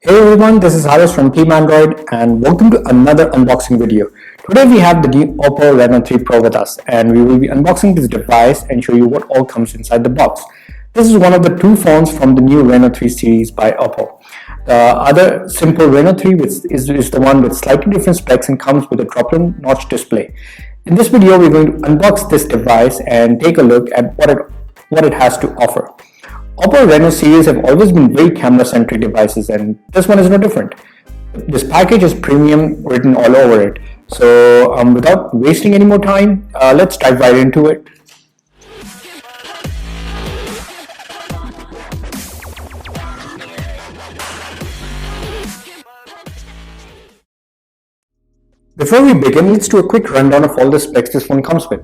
Hey everyone, this is Haris from Team Android and welcome to another unboxing video. Today we have the new Oppo Reno 3 Pro with us and we will be unboxing this device and show you what all comes inside the box. This is one of the two phones from the new Reno 3 series by Oppo. The other simple Reno 3 is the one with slightly different specs and comes with a drop-in notch display. In this video we're going to unbox this device and take a look at what it has to offer. Oppo Reno series have always been very camera-centric devices and this one is no different. This package is premium written all over it. So without wasting any more time, let's dive right into it. Before we begin, let's do a quick rundown of all the specs this phone comes with.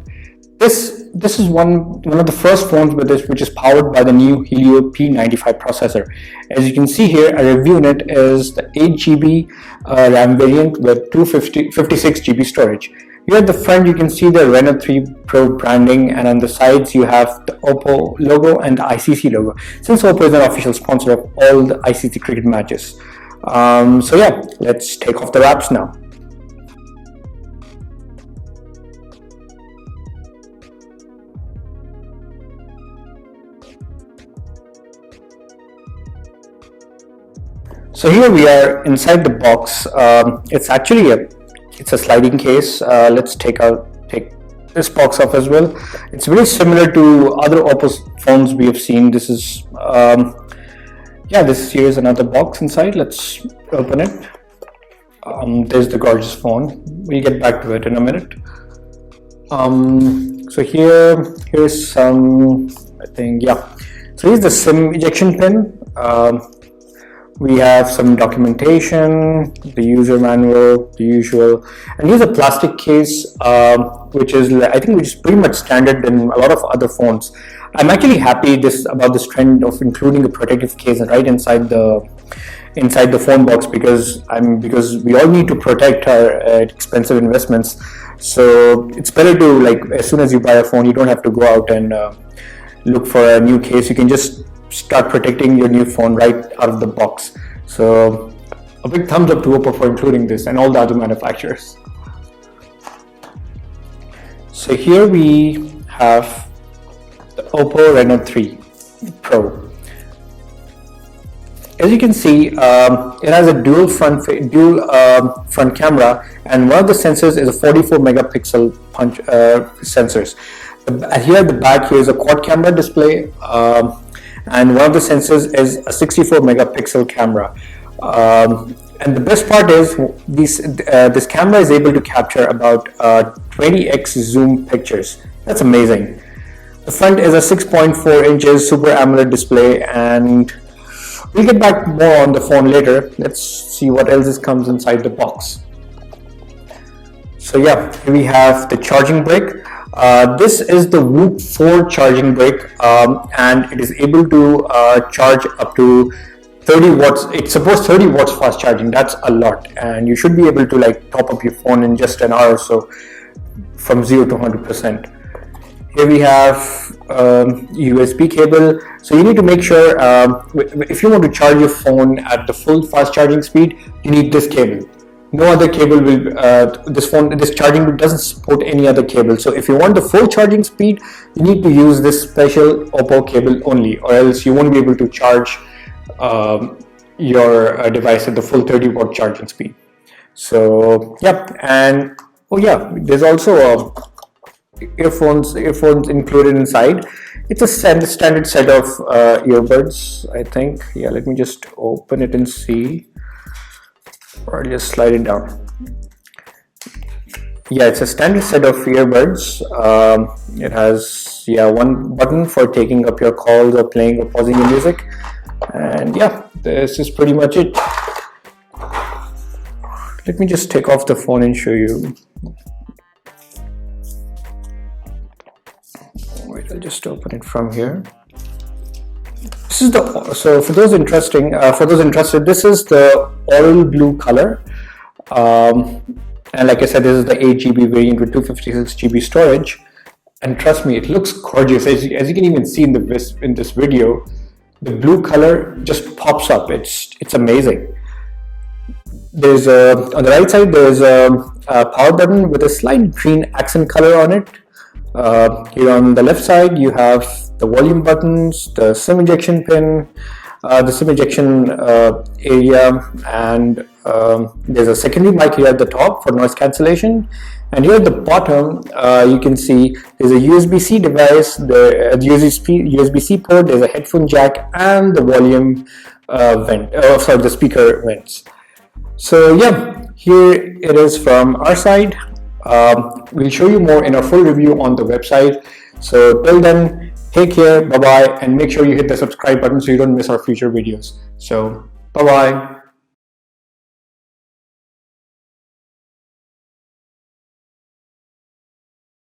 This is one of the first phones with this, which is powered by the new Helio P95 processor. As you can see here, a review in it is the 8GB RAM variant with 56GB storage. Here at the front you can see the Reno 3 Pro branding, and on the sides you have the Oppo logo and the ICC logo, since Oppo is an official sponsor of all the ICC cricket matches. So yeah, let's take off the wraps now. So here we are inside the box. It's actually a sliding case. Let's take this box off as well. It's very similar to other Oppo phones we have seen. This is here is another box inside. Let's open it. There's the gorgeous phone. We'll get back to it in a minute. So here's some, I think, yeah. So here's the SIM ejection pin. We have some documentation, the user manual, the usual, and here's a plastic case, which is pretty much standard in a lot of other phones. I'm actually happy about this trend of including a protective case right inside the phone box, because we all need to protect our expensive investments. So it's better to, like, as soon as you buy a phone, you don't have to go out and look for a new case. You can just start protecting your new phone right out of the box. So a big thumbs up to Oppo for including this and all the other manufacturers. So here we have the Oppo Reno 3 Pro. As you can see, it has a dual front camera, and one of the sensors is a 44 megapixel sensors. Here at the back, here is a quad camera display. And one of the sensors is a 64 megapixel camera. And the best part is this camera is able to capture about 20x zoom pictures. That's amazing. The front is a 6.4 inches Super AMOLED display, and we'll get back more on the phone later. Let's see what else comes inside the box. So yeah, here we have the charging brick. This is the Whoop 4 charging brick, and it is able to charge up to 30 watts. It supports 30 watts fast charging. That's a lot, and you should be able to, like, top up your phone in just an hour or so from 0 to 100%. Here we have USB cable. So you need to make sure, if you want to charge your phone at the full fast charging speed, you need this cable. No other cable will, this charging doesn't support any other cable. So if you want the full charging speed, you need to use this special Oppo cable only, or else you won't be able to charge your device at the full 30 watt charging speed. So yeah, and oh yeah, there's also earphones included inside. It's a standard set of earbuds, I think. Yeah, let me just open it and see. Or just slide it down. Yeah, it's a standard set of earbuds. It has one button for taking up your calls or playing or pausing your music, and yeah, this is pretty much it. Let me just take off the phone and show you. Wait, I'll just open it from here. This is so for those interested, this is the oil blue color, and like I said, this is the 8GB variant with 256GB storage. And trust me, it looks gorgeous. As you can even see in this video, the blue color just pops up. It's amazing. There's on the right side there's a power button with a slight green accent color on it. Here on the left side you have the volume buttons, the SIM ejection pin, the SIM ejection area, and there's a secondary mic here at the top for noise cancellation. And here at the bottom, you can see there's a USB-C device, the USB-C port, there's a headphone jack, and the volume the speaker vents. So yeah, here it is from our side. We'll show you more in our full review on the website. So till then, take care, bye bye, and make sure you hit the subscribe button so you don't miss our future videos. So bye bye.